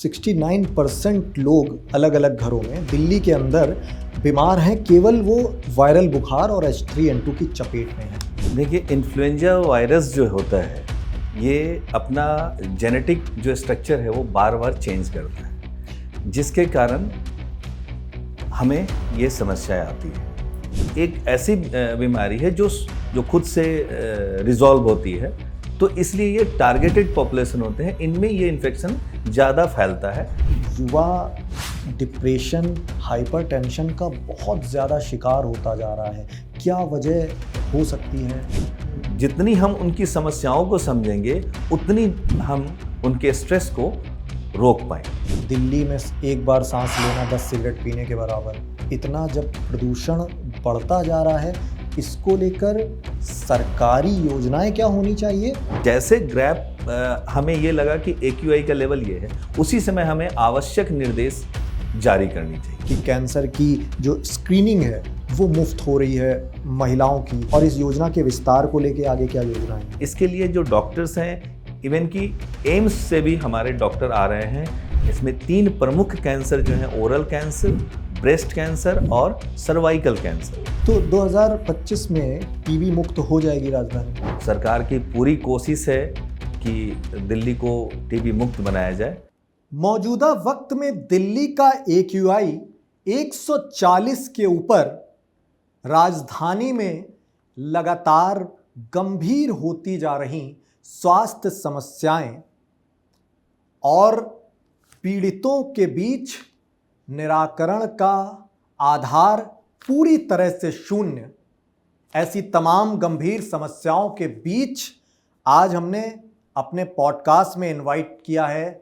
69% लोग अलग अलग घरों में दिल्ली के अंदर बीमार हैं, केवल वो वायरल बुखार और H3N2 की चपेट में हैं। देखिए, इन्फ्लुएंजा वायरस जो होता है ये अपना जेनेटिक जो स्ट्रक्चर है वो बार बार चेंज करता है, जिसके कारण हमें ये समस्याएं आती है। एक ऐसी बीमारी है जो खुद से रिजॉल्व होती है, तो इसलिए ये टारगेटेड पॉपुलेशन होते हैं, इनमें ये इन्फेक्शन ज़्यादा फैलता है। युवा डिप्रेशन, हाइपरटेंशन का बहुत ज़्यादा शिकार होता जा रहा है, क्या वजह हो सकती है? जितनी हम उनकी समस्याओं को समझेंगे उतनी हम उनके स्ट्रेस को रोक पाएंगे। दिल्ली में एक बार सांस लेना 10 सिगरेट पीने के बराबर। इतना जब प्रदूषण बढ़ता जा रहा है, इसको लेकर सरकारी योजनाएं क्या होनी चाहिए? जैसे ग्रैप हमें ये लगा कि AQI का लेवल ये है, उसी समय हमें आवश्यक निर्देश जारी करनी चाहिए कि कैंसर की जो स्क्रीनिंग है वो मुफ्त हो रही है महिलाओं की, और इस योजना के विस्तार को लेके आगे क्या योजनाएं हैं? इसके लिए जो डॉक्टर्स हैं, इवन कि एम्स से भी हमारे डॉक्टर आ रहे हैं। इसमें 3 प्रमुख कैंसर जो हैं, ओरल कैंसर, ब्रेस्ट कैंसर और सर्वाइकल कैंसर। तो 2025 में टीबी मुक्त हो जाएगी राजधानी? सरकार की पूरी कोशिश है कि दिल्ली को टीबी मुक्त बनाया जाए। मौजूदा वक्त में दिल्ली का AQI 140 के ऊपर राजधानी में लगातार गंभीर होती जा रही स्वास्थ्य समस्याएं और पीड़ितों के बीच निराकरण का आधार पूरी तरह से शून्य, ऐसी तमाम गंभीर समस्याओं के बीच आज हमने अपने पॉडकास्ट में इनवाइट किया है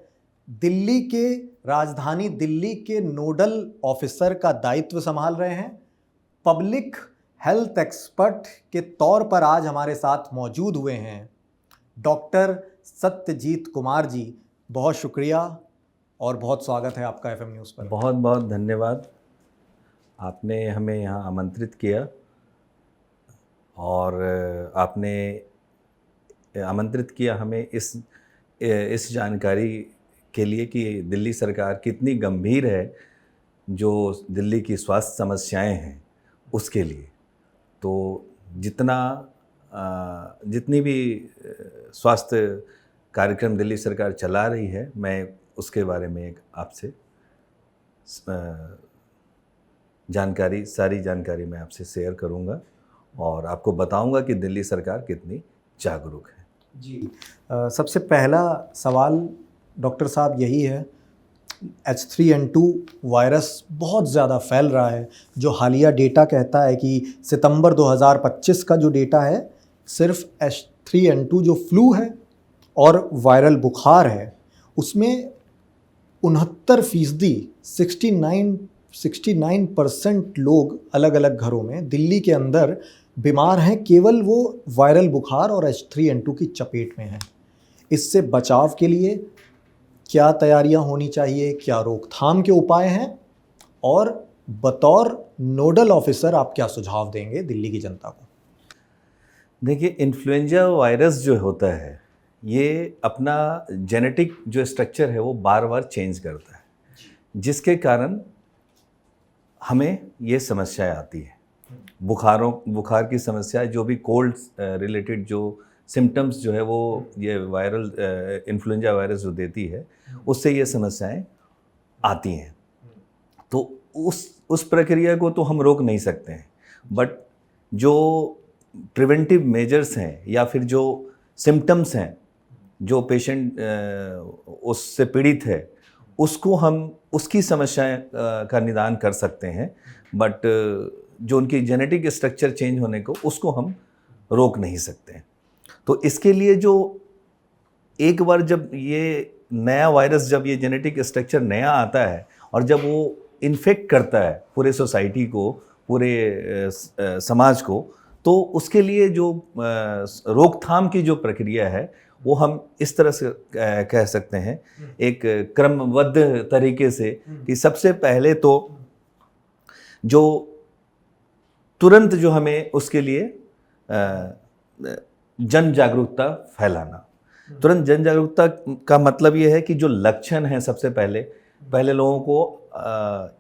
दिल्ली के, राजधानी दिल्ली के नोडल ऑफिसर का दायित्व संभाल रहे हैं, पब्लिक हेल्थ एक्सपर्ट के तौर पर आज हमारे साथ मौजूद हुए हैं डॉक्टर सत्यजीत कुमार जी। बहुत शुक्रिया और बहुत स्वागत है आपका FM न्यूज़ पर। बहुत बहुत धन्यवाद, आपने हमें यहाँ आमंत्रित किया और आपने आमंत्रित किया हमें इस जानकारी के लिए कि दिल्ली सरकार कितनी गंभीर है जो दिल्ली की स्वास्थ्य समस्याएं हैं उसके लिए। तो जितनी भी स्वास्थ्य कार्यक्रम दिल्ली सरकार चला रही है, मैं उसके बारे में आपसे सारी जानकारी मैं आपसे शेयर करूंगा और आपको बताऊंगा कि दिल्ली सरकार कितनी जागरूक है। जी, सबसे पहला सवाल डॉक्टर साहब यही है, H3N2 वायरस बहुत ज़्यादा फैल रहा है। जो हालिया डेटा कहता है कि सितंबर 2025 का जो डेटा है, सिर्फ H3N2 जो फ्लू है और वायरल बुखार है, उसमें 69% 69% लोग अलग अलग घरों में दिल्ली के अंदर बीमार हैं, केवल वो वायरल बुखार और H3N2 की चपेट में हैं। इससे बचाव के लिए क्या तैयारियां होनी चाहिए, क्या रोकथाम के उपाय हैं, और बतौर नोडल ऑफिसर आप क्या सुझाव देंगे दिल्ली की जनता को? देखिए, इन्फ्लुएंजा वायरस जो होता है ये अपना जेनेटिक जो स्ट्रक्चर है वो बार बार चेंज करता है, जिसके कारण हमें ये समस्याएं आती है। बुखार की समस्या, जो भी कोल्ड रिलेटेड जो सिम्टम्स जो है वो ये वायरल इन्फ्लुएंजा वायरस जो देती है, उससे ये समस्याएं आती हैं। तो उस प्रक्रिया को तो हम रोक नहीं सकते हैं, बट जो प्रिवेंटिव मेजर्स हैं या फिर जो सिम्टम्स हैं जो पेशेंट उससे पीड़ित है, उसको हम उसकी समस्याएं का निदान कर सकते हैं, बट जो उनकी जेनेटिक स्ट्रक्चर चेंज होने को उसको हम रोक नहीं सकते हैं। तो इसके लिए जो एक बार जब ये नया वायरस, जब ये जेनेटिक स्ट्रक्चर नया आता है और जब वो इन्फेक्ट करता है पूरे सोसाइटी को, पूरे समाज को, तो उसके लिए जो रोकथाम की जो प्रक्रिया है वो हम इस तरह से कह सकते हैं, एक क्रमबद्ध तरीके से, कि सबसे पहले तो जो तुरंत जो हमें उसके लिए जन जागरूकता फैलाना, तुरंत जन जागरूकता का मतलब ये है कि जो लक्षण हैं सबसे पहले लोगों को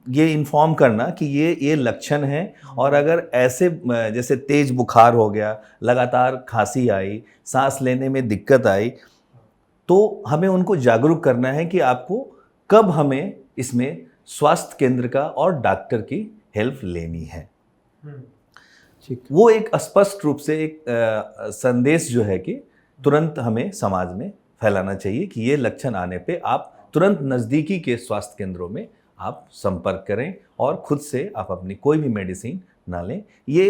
ये इन्फॉर्म करना कि ये लक्षण हैं, और अगर ऐसे जैसे तेज बुखार हो गया, लगातार खांसी आई, सांस लेने में दिक्कत आई, तो हमें उनको जागरूक करना है कि आपको कब हमें इसमें स्वास्थ्य केंद्र का और डॉक्टर की हेल्प लेनी है। ठीक। वो एक स्पष्ट रूप से एक संदेश जो है कि तुरंत हमें समाज में फैलाना चाहिए कि ये लक्षण आने पे आप तुरंत नज़दीकी के स्वास्थ्य केंद्रों में आप संपर्क करें और खुद से आप अपनी कोई भी मेडिसिन ना लें। ये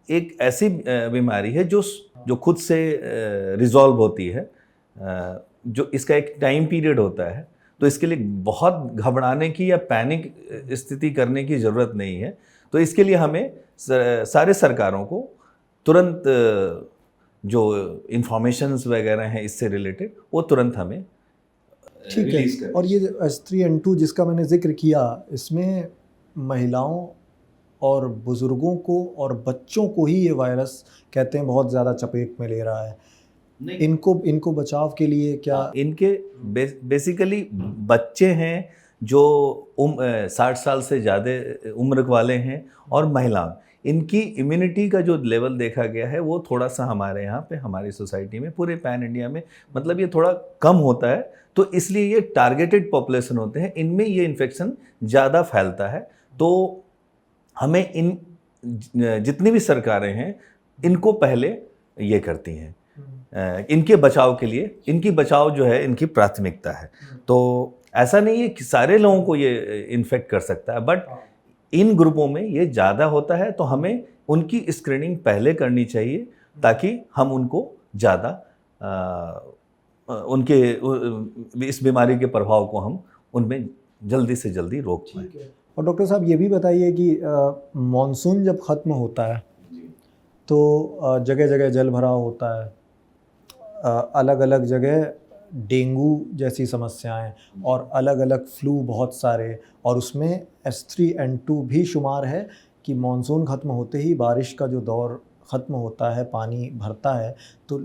एक ऐसी बीमारी है जो खुद से रिजॉल्व होती है, जो इसका एक टाइम पीरियड होता है, तो इसके लिए बहुत घबराने की या पैनिक स्थिति करने की ज़रूरत नहीं है। तो इसके लिए हमें सारे सरकारों को तुरंत जो इंफॉर्मेशंस वगैरह हैं इससे रिलेटेड, वो तुरंत हमें ठीक है। और ये H3N2 जिसका मैंने जिक्र किया, इसमें महिलाओं और बुज़ुर्गों को और बच्चों को ही ये वायरस कहते हैं बहुत ज़्यादा चपेट में ले रहा है। इनको बचाव के लिए क्या? इनके बेसिकली बच्चे हैं जो 60 साल से ज़्यादा उम्र वाले हैं, और महिलाएं, इनकी इम्यूनिटी का जो लेवल देखा गया है वो थोड़ा सा हमारे यहाँ पे, हमारी सोसाइटी में, पूरे पैन इंडिया में मतलब ये थोड़ा कम होता है। तो इसलिए ये टारगेटेड पॉपुलेशन होते हैं, इनमें ये इन्फेक्शन ज़्यादा फैलता है। तो हमें इन जितनी भी सरकारें हैं इनको पहले ये करती हैं, इनके बचाव के लिए, इनकी बचाव जो है इनकी प्राथमिकता है। तो ऐसा नहीं है कि सारे लोगों को ये इन्फेक्ट कर सकता है, बट इन ग्रुपों में ये ज़्यादा होता है, तो हमें उनकी स्क्रीनिंग पहले करनी चाहिए ताकि हम उनको ज़्यादा उनके इस बीमारी के प्रभाव को हम उनमें जल्दी से जल्दी रोक पाएँ। और डॉक्टर साहब ये भी बताइए कि मॉनसून जब ख़त्म होता है तो जगह जगह जल भराव होता है, अलग अलग जगह डेंगू जैसी समस्याएं और अलग अलग फ्लू बहुत सारे, और उसमें H3N2 भी शुमार है कि मॉनसून ख़त्म होते ही बारिश का जो दौर ख़त्म होता है, पानी भरता है, तो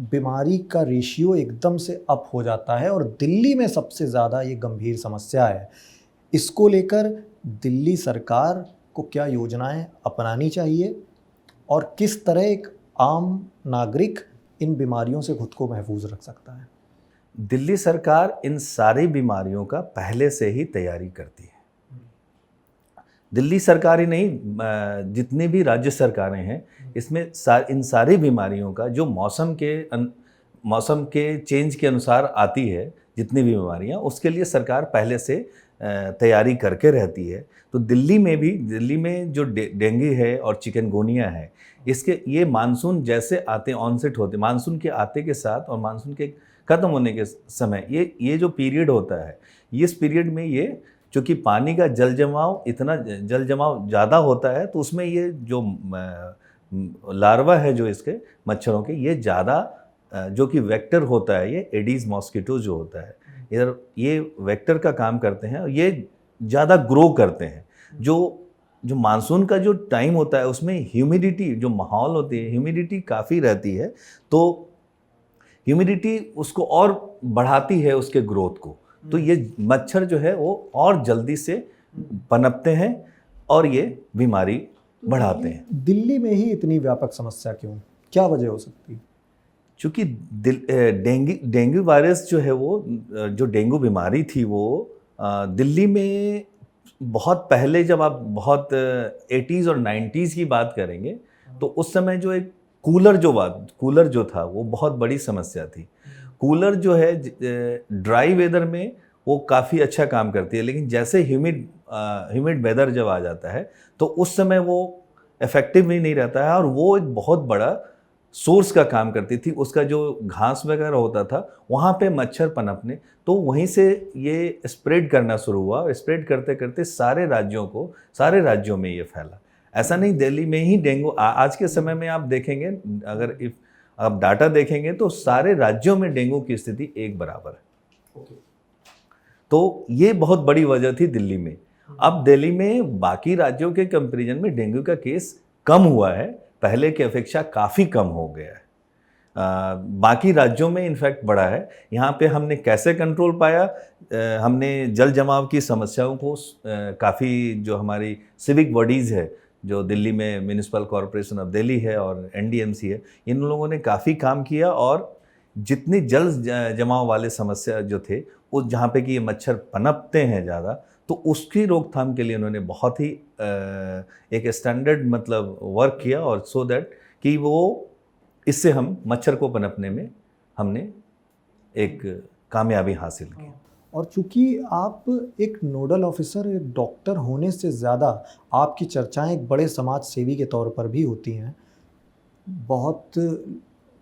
बीमारी का रेशियो एकदम से अप हो जाता है, और दिल्ली में सबसे ज़्यादा ये गंभीर समस्या है। इसको लेकर दिल्ली सरकार को क्या योजनाएं अपनानी चाहिए और किस तरह एक आम नागरिक इन बीमारियों से खुद को महफूज रख सकता है? दिल्ली सरकार इन सारी बीमारियों का पहले से ही तैयारी करती है। दिल्ली सरकार ही नहीं, जितनी भी राज्य सरकारें हैं, इसमें इन सारी बीमारियों का जो मौसम के चेंज के अनुसार आती है, जितनी भी बीमारियां, उसके लिए सरकार पहले से तैयारी करके रहती है। तो दिल्ली में जो डेंगू है और चिकनगुनिया है, ये मानसून जैसे आते ऑनसेट होते, मानसून के आते के साथ और मानसून के ख़त्म होने के समय ये जो पीरियड होता है, इस पीरियड में ये चूँकि पानी का जल जमाव ज़्यादा होता है, तो उसमें ये जो लार्वा है जो इसके मच्छरों के, ये ज़्यादा जो कि वेक्टर होता है, ये एडीज मॉस्किटो जो होता है, इधर ये वेक्टर का काम करते हैं और ये ज़्यादा ग्रो करते हैं। जो मानसून का जो टाइम होता है उसमें ह्यूमिडिटी जो माहौल होती है, ह्यूमिडिटी काफ़ी रहती है, तो ह्यूमिडिटी उसको और बढ़ाती है उसके ग्रोथ को। तो ये मच्छर जो है वो और जल्दी से पनपते हैं और ये बीमारी बढ़ाते हैं। दिल्ली में ही इतनी व्यापक समस्या क्यों, क्या वजह हो सकती है? चूँकि डेंगू वायरस जो है वो, जो डेंगू बीमारी थी वो दिल्ली में बहुत पहले, जब आप बहुत 80s और 90s की बात करेंगे, तो उस समय जो एक कूलर जो था वो बहुत बड़ी समस्या थी। कूलर जो है ड्राई वेदर में वो काफ़ी अच्छा काम करती है, लेकिन जैसे ह्यूमिड वेदर जब आ जाता है तो उस समय वो इफ़ेक्टिव ही नहीं रहता है, और वो एक बहुत बड़ा सोर्स का काम करती थी। उसका जो घास वगैरह होता था वहाँ पे मच्छर पनपने, तो वहीं से ये स्प्रेड करना शुरू हुआ, और स्प्रेड करते करते सारे राज्यों में ये फैला। ऐसा नहीं दिल्ली में ही डेंगू, आज के समय में आप देखेंगे, अगर आप डाटा देखेंगे तो सारे राज्यों में डेंगू की स्थिति एक बराबर है। तो ये बहुत बड़ी वजह थी दिल्ली में। अब दिल्ली में बाकी राज्यों के कंपैरिजन में डेंगू का केस कम हुआ है, पहले की अपेक्षा काफ़ी कम हो गया है। बाकी राज्यों में इनफैक्ट बढ़ा है। यहाँ पे हमने कैसे कंट्रोल पाया, हमने जल जमाव की समस्याओं को काफ़ी, जो हमारी सिविक बॉडीज़ है, जो दिल्ली में म्यूनिसिपल कॉरपोरेशन ऑफ दिल्ली है और एनडीएमसी है, इन लोगों ने काफ़ी काम किया और जितनी जल जमाव वाले समस्या जो थे, उस जहाँ पे कि ये मच्छर पनपते हैं ज़्यादा, तो उसकी रोकथाम के लिए उन्होंने बहुत ही एक स्टैंडर्ड मतलब वर्क किया, और सो दैट कि वो इससे हम मच्छर को पनपने में हमने एक कामयाबी हासिल की। और चूंकि आप एक नोडल ऑफिसर, एक डॉक्टर होने से ज़्यादा आपकी चर्चाएं एक बड़े समाज सेवी के तौर पर भी होती हैं। बहुत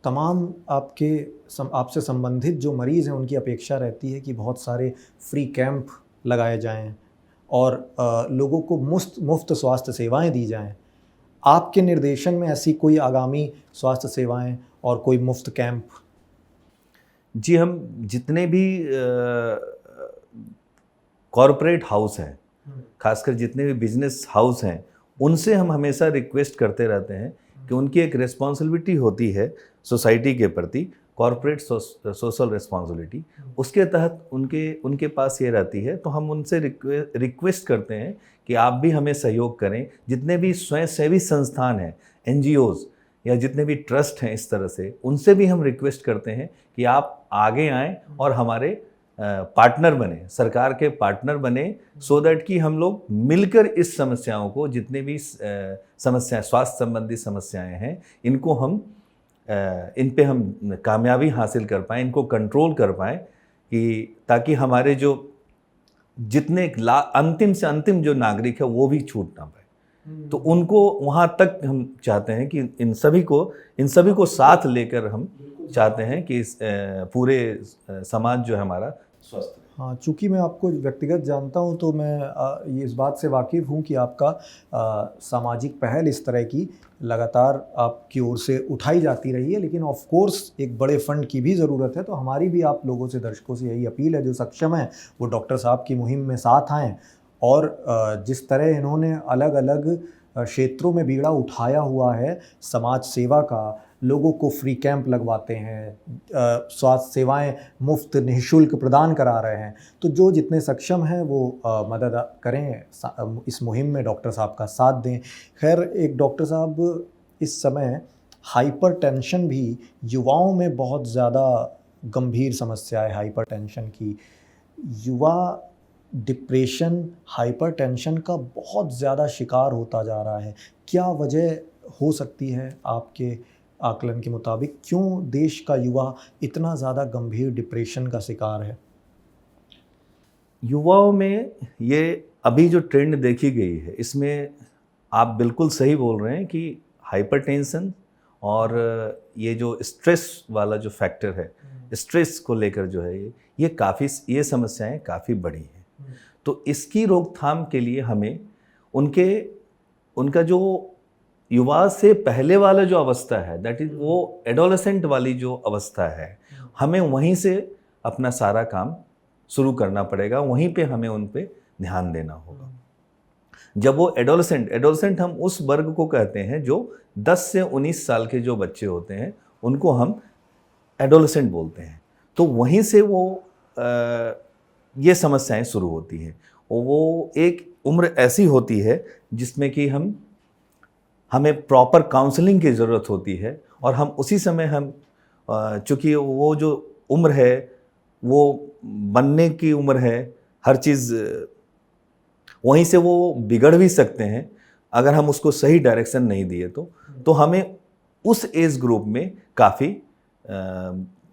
तमाम आपसे संबंधित जो मरीज़ हैं उनकी अपेक्षा रहती है कि बहुत सारे फ्री कैंप लगाए जाएं और लोगों को मुफ्त स्वास्थ्य सेवाएं दी जाएं। आपके निर्देशन में ऐसी कोई आगामी स्वास्थ्य सेवाएं और कोई मुफ्त कैंप? जी, हम जितने भी कॉरपोरेट हाउस हैं, खासकर जितने भी बिजनेस हाउस हैं, उनसे हम हमेशा रिक्वेस्ट करते रहते हैं कि उनकी एक रिस्पॉन्सिबिलिटी होती है सोसाइटी के प्रति, कॉरपोरेट सोशल रिस्पॉन्सिबिलिटी, उसके तहत उनके पास ये रहती है। तो हम उनसे रिक्वेस्ट करते हैं कि आप भी हमें सहयोग करें। जितने भी स्वयंसेवी संस्थान हैं, एनजीओज़ या जितने भी ट्रस्ट हैं, इस तरह से उनसे भी हम रिक्वेस्ट करते हैं कि आप आगे आएँ और हमारे पार्टनर बने, सरकार के पार्टनर बने, सो दैट कि हम लोग मिलकर इस समस्याओं को, जितने भी समस्याएं, स्वास्थ्य संबंधी समस्याएं हैं, इनको हम इन पे हम कामयाबी हासिल कर पाएँ, इनको कंट्रोल कर पाएँ, कि ताकि हमारे जो जितने अंतिम से अंतिम जो नागरिक है वो भी छूट ना पाए। तो उनको वहाँ तक हम चाहते हैं कि इन सभी को साथ लेकर हम चाहते हैं कि पूरे समाज जो है हमारा स्वस्थ रहे। हाँ, चूँकि मैं आपको व्यक्तिगत जानता हूँ तो मैं ये इस बात से वाकिफ़ हूँ कि आपका सामाजिक पहल इस तरह की लगातार आपकी ओर से उठाई जाती रही है, लेकिन ऑफ कोर्स एक बड़े फंड की भी ज़रूरत है। तो हमारी भी आप लोगों से, दर्शकों से यही अपील है, जो सक्षम हैं वो डॉक्टर साहब की मुहिम में साथ आएँ। और जिस तरह इन्होंने अलग अलग क्षेत्रों में बीड़ा उठाया हुआ है समाज सेवा का, लोगों को फ्री कैंप लगवाते हैं, स्वास्थ्य सेवाएं मुफ्त निःशुल्क प्रदान करा रहे हैं, तो जो जितने सक्षम हैं वो मदद करें, इस मुहिम में डॉक्टर साहब का साथ दें। खैर, एक डॉक्टर साहब, इस समय हाइपरटेंशन भी युवाओं में बहुत ज़्यादा गंभीर समस्या है। हाइपरटेंशन की, युवा डिप्रेशन, हाइपरटेंशन का बहुत ज़्यादा शिकार होता जा रहा है। क्या वजह हो सकती है आपके आकलन के मुताबिक, क्यों देश का युवा इतना ज़्यादा गंभीर डिप्रेशन का शिकार है? युवाओं में ये अभी जो ट्रेंड देखी गई है, इसमें आप बिल्कुल सही बोल रहे हैं कि हाइपरटेंशन और ये जो स्ट्रेस वाला जो फैक्टर है, स्ट्रेस को लेकर जो है ये समस्याएं काफ़ी बड़ी हैं। तो इसकी रोकथाम के लिए हमें उनका जो युवा से पहले वाला जो अवस्था है, दैट इज वो एडोलेसेंट वाली जो अवस्था है, हमें वहीं से अपना सारा काम शुरू करना पड़ेगा, वहीं पे हमें उन पे ध्यान देना होगा। जब वो एडोलेसेंट हम उस वर्ग को कहते हैं जो 10 से 19 साल के जो बच्चे होते हैं, उनको हम एडोलेसेंट बोलते हैं। तो वहीं से वो ये समस्याएं शुरू होती हैं। और वो एक उम्र ऐसी होती है जिसमें कि हमें प्रॉपर काउंसलिंग की ज़रूरत होती है, और हम उसी समय चूँकि वो जो उम्र है वो बनने की उम्र है, हर चीज़ वहीं से वो बिगड़ भी सकते हैं अगर हम उसको सही डायरेक्शन नहीं दिए तो हमें उस एज ग्रुप में काफ़ी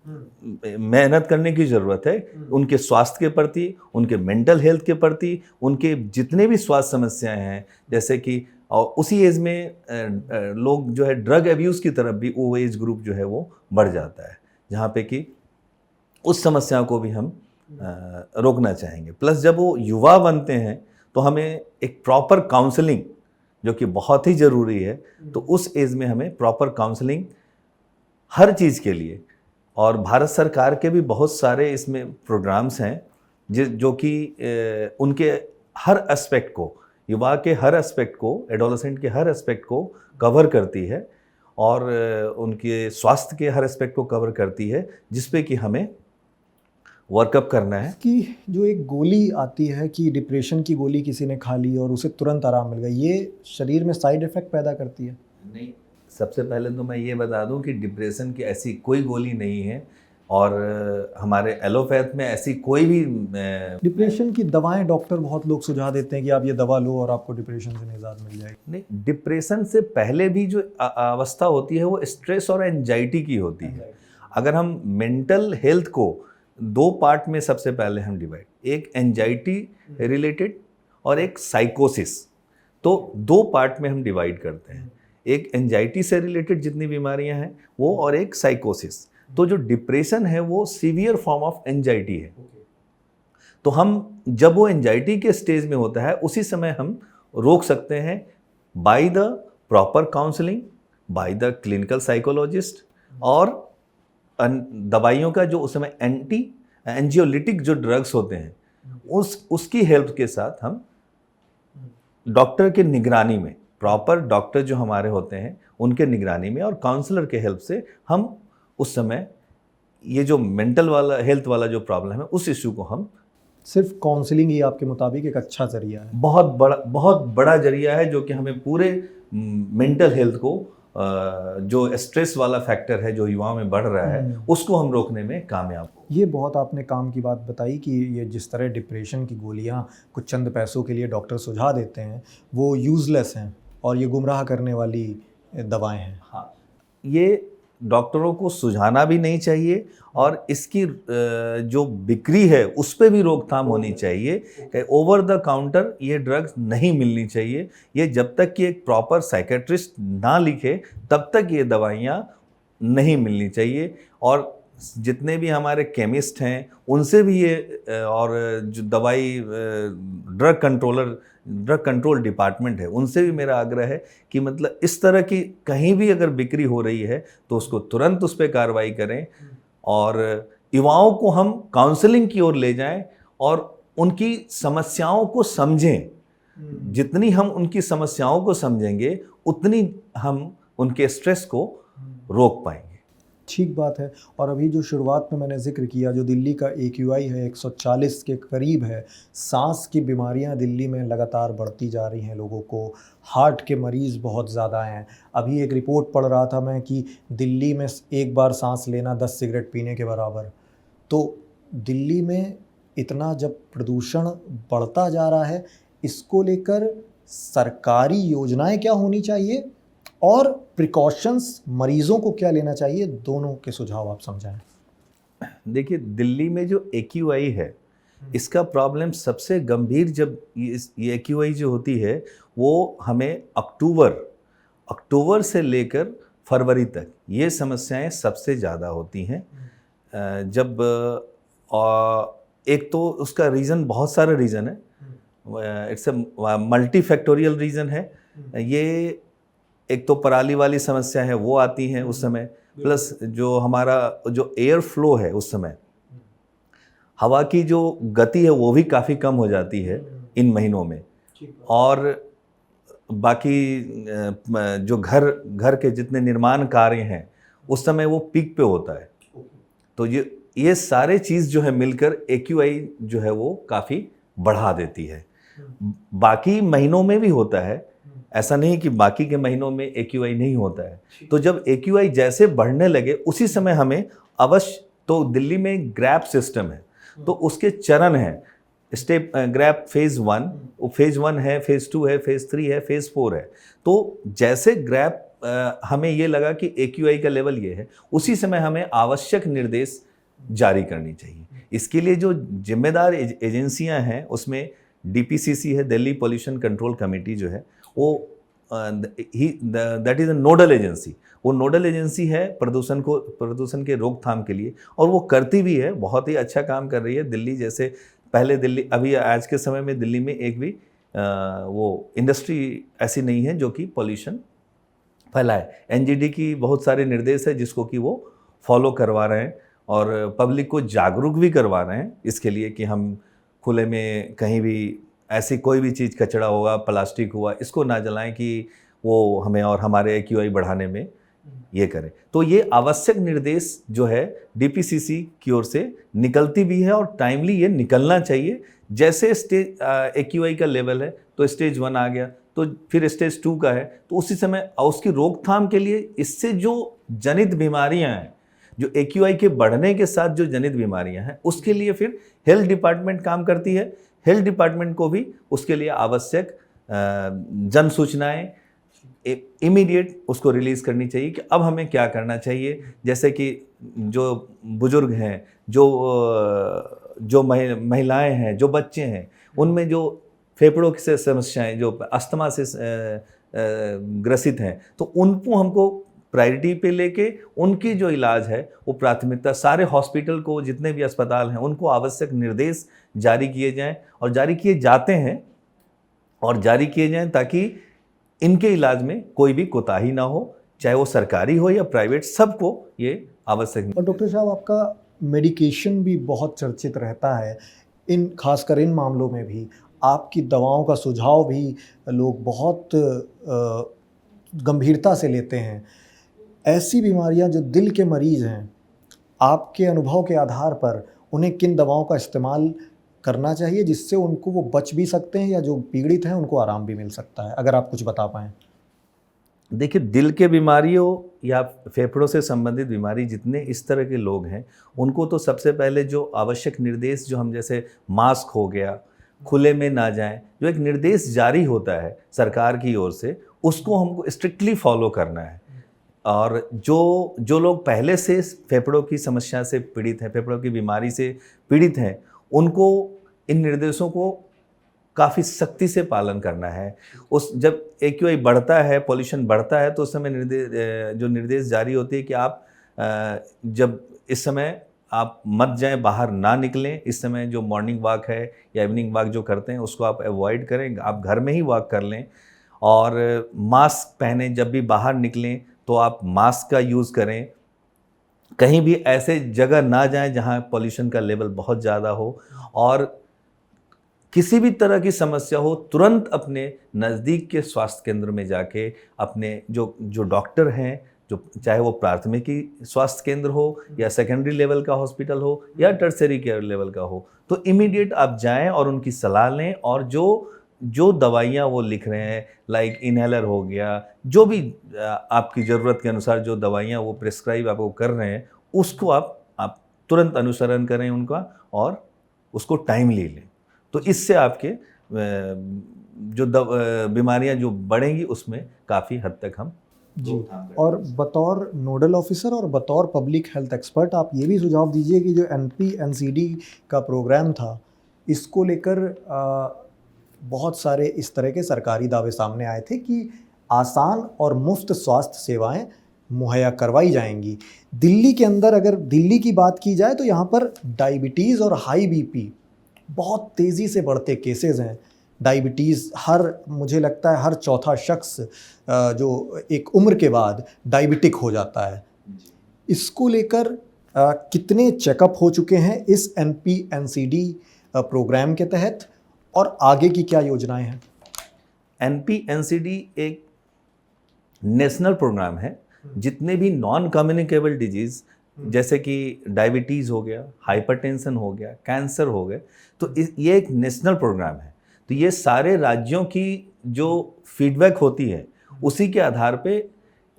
मेहनत करने की ज़रूरत है, उनके स्वास्थ्य के प्रति, उनके मेंटल हेल्थ के प्रति, उनके जितने भी स्वास्थ्य समस्याएं हैं, जैसे कि और उसी एज में लोग जो है ड्रग एब्यूज़ की तरफ भी वो एज ग्रुप जो है वो बढ़ जाता है, जहाँ पे कि उस समस्या को भी हम रोकना चाहेंगे। प्लस जब वो युवा बनते हैं तो हमें एक प्रॉपर काउंसलिंग, जो कि बहुत ही ज़रूरी है, तो उस एज में हमें प्रॉपर काउंसलिंग हर चीज़ के लिए, और भारत सरकार के भी बहुत सारे इसमें प्रोग्राम्स हैं जो कि उनके हर एस्पेक्ट को, युवा के हर एस्पेक्ट को, एडोलेसेंट के हर एस्पेक्ट को कवर करती है। और उनके स्वास्थ्य के हर एस्पेक्ट को कवर करती है, जिस पे कि हमें वर्कअप करना है। कि जो एक गोली आती है कि डिप्रेशन की गोली किसी ने खा ली और उसे तुरंत आराम मिल गया, ये शरीर में साइड इफ़ेक्ट पैदा करती है? नहीं, सबसे पहले तो मैं ये बता दूं कि डिप्रेशन की ऐसी कोई गोली नहीं है, और हमारे एलोपैथ में ऐसी कोई भी डिप्रेशन की दवाएं डॉक्टर बहुत लोग सुझा देते हैं कि आप ये दवा लो और आपको डिप्रेशन से निजात मिल जाएगी। नहीं, डिप्रेशन से पहले भी जो अवस्था होती है वो स्ट्रेस और एंजाइटी की होती है। अगर हम मेंटल हेल्थ को दो पार्ट में सबसे पहले हम डिवाइड, एक एंजाइटी रिलेटेड और एक साइकोसिस, तो दो पार्ट में हम डिवाइड करते हैं। एक एंजाइटी से रिलेटेड जितनी बीमारियां हैं वो, और एक साइकोसिस। तो जो डिप्रेशन है वो सीवियर फॉर्म ऑफ एंजाइटी है। तो हम जब वो एंजाइटी के स्टेज में होता है उसी समय हम रोक सकते हैं by the proper counselling, by the clinical psychologist, और दवाइयों का जो उस समय एंटी एंजियोलिटिक जो ड्रग्स होते हैं उसकी हेल्प के साथ हम डॉक्टर के निगरानी में, प्रॉपर डॉक्टर जो हमारे होते हैं उनके निगरानी में और काउंसलर के हेल्प से हम उस समय ये जो मेंटल वाला हेल्थ वाला जो प्रॉब्लम है उस इश्यू को हम, सिर्फ काउंसलिंग ही आपके मुताबिक एक अच्छा जरिया है? बहुत बड़ा जरिया है जो कि हमें पूरे मेंटल हेल्थ को, जो स्ट्रेस वाला फैक्टर है जो युवाओं में बढ़ रहा है, उसको हम रोकने में कामयाब हो। ये बहुत आपने काम की बात बताई कि ये जिस तरह डिप्रेशन की गोलियां कुछ चंद पैसों के लिए डॉक्टर सुझा देते हैं वो यूज़लेस हैं और ये गुमराह करने वाली दवाएं हैं। हाँ, ये डॉक्टरों को सुझाना भी नहीं चाहिए, और इसकी जो बिक्री है उस पर भी रोकथाम होनी चाहिए कि ओवर द काउंटर ये ड्रग्स नहीं मिलनी चाहिए। ये जब तक कि एक प्रॉपर साइकेट्रिस्ट ना लिखे तब तक ये दवाइयाँ नहीं मिलनी चाहिए। और जितने भी हमारे केमिस्ट हैं उनसे भी ये, और जो दवाई ड्रग कंट्रोल डिपार्टमेंट है उनसे भी मेरा आग्रह है कि मतलब इस तरह की कहीं भी अगर बिक्री हो रही है तो उसको तुरंत उस पर कार्रवाई करें, और युवाओं को हम काउंसलिंग की ओर ले जाएं और उनकी समस्याओं को समझें। जितनी हम उनकी समस्याओं को समझेंगे उतनी हम उनके स्ट्रेस को रोक पाएंगे। ठीक बात है। और अभी जो शुरुआत में मैंने जिक्र किया, जो दिल्ली का AQI है 140 के करीब है, सांस की बीमारियां दिल्ली में लगातार बढ़ती जा रही हैं, लोगों को हार्ट के मरीज़ बहुत ज़्यादा हैं। अभी एक रिपोर्ट पढ़ रहा था मैं कि दिल्ली में एक बार सांस लेना 10 सिगरेट पीने के बराबर। तो दिल्ली में इतना जब प्रदूषण बढ़ता जा रहा है, इसको लेकर सरकारी योजनाएं क्या होनी चाहिए और प्रिकॉशंस मरीजों को क्या लेना चाहिए, दोनों के सुझाव आप समझाएं। देखिए, दिल्ली में जो AQI है इसका प्रॉब्लम सबसे गंभीर, जब ये AQI जो होती है वो हमें अक्टूबर से लेकर फरवरी तक ये समस्याएं सबसे ज़्यादा होती हैं। जब एक तो उसका रीज़न, बहुत सारे रीज़न है, it's a multi factorial reason है। ये एक तो पराली वाली समस्या है वो आती है उस समय, प्लस जो हमारा जो एयर फ्लो है उस समय, हवा की जो गति है वो भी काफ़ी कम हो जाती है इन महीनों में। और बाकी जो घर के जितने निर्माण कार्य हैं उस समय वो पीक पे होता है। तो ये सारे चीज़ जो है मिलकर AQI जो है वो काफ़ी बढ़ा देती है। बाकी महीनों में भी होता है, ऐसा नहीं कि बाकी के महीनों में AQI नहीं होता है। तो जब AQI जैसे बढ़ने लगे उसी समय हमें अवश्य, तो दिल्ली में ग्रैप सिस्टम है तो उसके चरण हैं, स्टेप ग्रैप फेज़ 1, फेज़ 1 है, फेज़ 2 है, फेज़ 3 है, फेज़ 4 है। तो जैसे ग्रैप हमें ये लगा कि AQI का लेवल ये है, उसी समय हमें आवश्यक निर्देश जारी करनी चाहिए। इसके लिए जो जिम्मेदार एजेंसियां हैं उसमें DPCC है, दिल्ली पॉल्यूशन कंट्रोल कमेटी जो है वो that is a nodal agency. वो नोडल एजेंसी है प्रदूषण के रोकथाम के लिए, और वो करती भी है, बहुत ही अच्छा काम कर रही है। दिल्ली जैसे पहले अभी आज के समय में दिल्ली में एक भी वो इंडस्ट्री ऐसी नहीं है जो कि पॉल्यूशन फैलाए। NGD की बहुत सारे निर्देश है जिसको कि वो फॉलो करवा रहे हैं और पब्लिक को जागरूक भी करवा रहे हैं इसके लिए कि हम खुले में कहीं भी ऐसी कोई भी चीज़, कचरा होगा, प्लास्टिक हुआ, इसको ना जलाएं कि वो हमें और हमारे AQI बढ़ाने में ये करें। तो ये आवश्यक निर्देश जो है डीपीसीसी की ओर से निकलती भी है और टाइमली ये निकलना चाहिए। जैसे स्टेज एक्यूआई का लेवल है तो स्टेज 1 आ गया, तो फिर स्टेज 2 का है, तो उसी समय उसकी रोकथाम के लिए इससे जो जनित बीमारियां हैं, जो एक्यूआई के बढ़ने के साथ जो जनित बीमारियां हैं, उसके लिए फिर हेल्थ डिपार्टमेंट काम करती है। हेल्थ डिपार्टमेंट को भी उसके लिए आवश्यक जन सूचनाएं इमीडिएट उसको रिलीज़ करनी चाहिए कि अब हमें क्या करना चाहिए। जैसे कि जो बुजुर्ग हैं, जो महिलाएं हैं, जो बच्चे हैं, उनमें जो फेफड़ों से समस्याएं, जो अस्थमा से ग्रसित हैं, तो उनको हमको प्रायोरिटी पे लेके उनकी जो इलाज है वो प्राथमिकता, सारे हॉस्पिटल को, जितने भी अस्पताल हैं, उनको आवश्यक निर्देश जारी किए जाएं और जारी किए जाते हैं और जारी किए जाएं ताकि इनके इलाज में कोई भी कोताही ना हो, चाहे वो सरकारी हो या प्राइवेट, सबको ये आवश्यक। और डॉक्टर साहब, आपका मेडिकेशन भी बहुत चर्चित रहता है, खासकर इन मामलों में भी आपकी दवाओं का सुझाव भी लोग बहुत गंभीरता से लेते हैं। ऐसी बीमारियां जो दिल के मरीज़ हैं, आपके अनुभव के आधार पर उन्हें किन दवाओं का इस्तेमाल करना चाहिए जिससे उनको वो बच भी सकते हैं या जो पीड़ित हैं उनको आराम भी मिल सकता है, अगर आप कुछ बता पाएँ? देखिए, दिल के बीमारियों या फेफड़ों से संबंधित बीमारी, जितने इस तरह के लोग हैं, उनको तो सबसे पहले जो आवश्यक निर्देश, जो हम जैसे मास्क हो गया, खुले में ना जाएं, जो एक निर्देश जारी होता है सरकार की ओर से, उसको हमको स्ट्रिक्टली फॉलो करना है। और जो लोग पहले से फेफड़ों की समस्या से पीड़ित हैं, फेफड़ों की बीमारी से पीड़ित हैं, उनको इन निर्देशों को काफ़ी सख्ती से पालन करना है। जब एक्यूआई बढ़ता है, पॉल्यूशन बढ़ता है, तो उस समय जो निर्देश जारी होते हैं कि आप जब इस समय आप मत जाएं, बाहर ना निकलें। इस समय जो मॉर्निंग वॉक है या इवनिंग वॉक जो करते हैं उसको आप अवॉइड करें, आप घर में ही वॉक कर लें। और मास्क पहनें, जब भी बाहर निकलें तो आप मास्क का यूज़ करें। कहीं भी ऐसे जगह ना जाएं जहां पॉल्यूशन का लेवल बहुत ज़्यादा हो। और किसी भी तरह की समस्या हो, तुरंत अपने नज़दीक के स्वास्थ्य केंद्र में जाके अपने जो डॉक्टर हैं, जो चाहे वो प्राथमिकी स्वास्थ्य केंद्र हो या सेकेंडरी लेवल का हॉस्पिटल हो या टर्सरी केयर लेवल का हो, तो इमीडिएट आप जाएं और उनकी सलाह लें। और जो दवाइयाँ वो लिख रहे हैं, लाइक इनहेलर हो गया, जो भी आपकी ज़रूरत के अनुसार जो दवाइयाँ वो प्रिस्क्राइब आपको कर रहे हैं, उसको आप तुरंत अनुसरण करें उनका और उसको टाइमली लें। तो इससे आपके जो बीमारियां जो बढ़ेंगी उसमें काफ़ी हद तक हम जी। और बतौर नोडल ऑफिसर और बतौर पब्लिक हेल्थ एक्सपर्ट आप ये भी सुझाव दीजिए कि जो NP-NCD का प्रोग्राम था, इसको लेकर बहुत सारे इस तरह के सरकारी दावे सामने आए थे कि आसान और मुफ्त स्वास्थ्य सेवाएं मुहैया करवाई जाएंगी। दिल्ली के अंदर अगर दिल्ली की बात की जाए तो यहाँ पर डायबिटीज़ और हाई BP बहुत तेज़ी से बढ़ते केसेस हैं। डायबिटीज़ मुझे लगता है हर चौथा शख्स जो एक उम्र के बाद डायबिटिक हो जाता है। इसको लेकर कितने चेकअप हो चुके हैं इस NP-NCD प्रोग्राम के तहत और आगे की क्या योजनाएं हैं? NP-NCD एक नेशनल प्रोग्राम है। जितने भी नॉन कम्युनिकेबल डिजीज़ जैसे कि डायबिटीज़ हो गया, हाइपरटेंशन हो गया, कैंसर हो गए, तो ये एक नेशनल प्रोग्राम है। तो ये सारे राज्यों की जो फीडबैक होती है उसी के आधार पे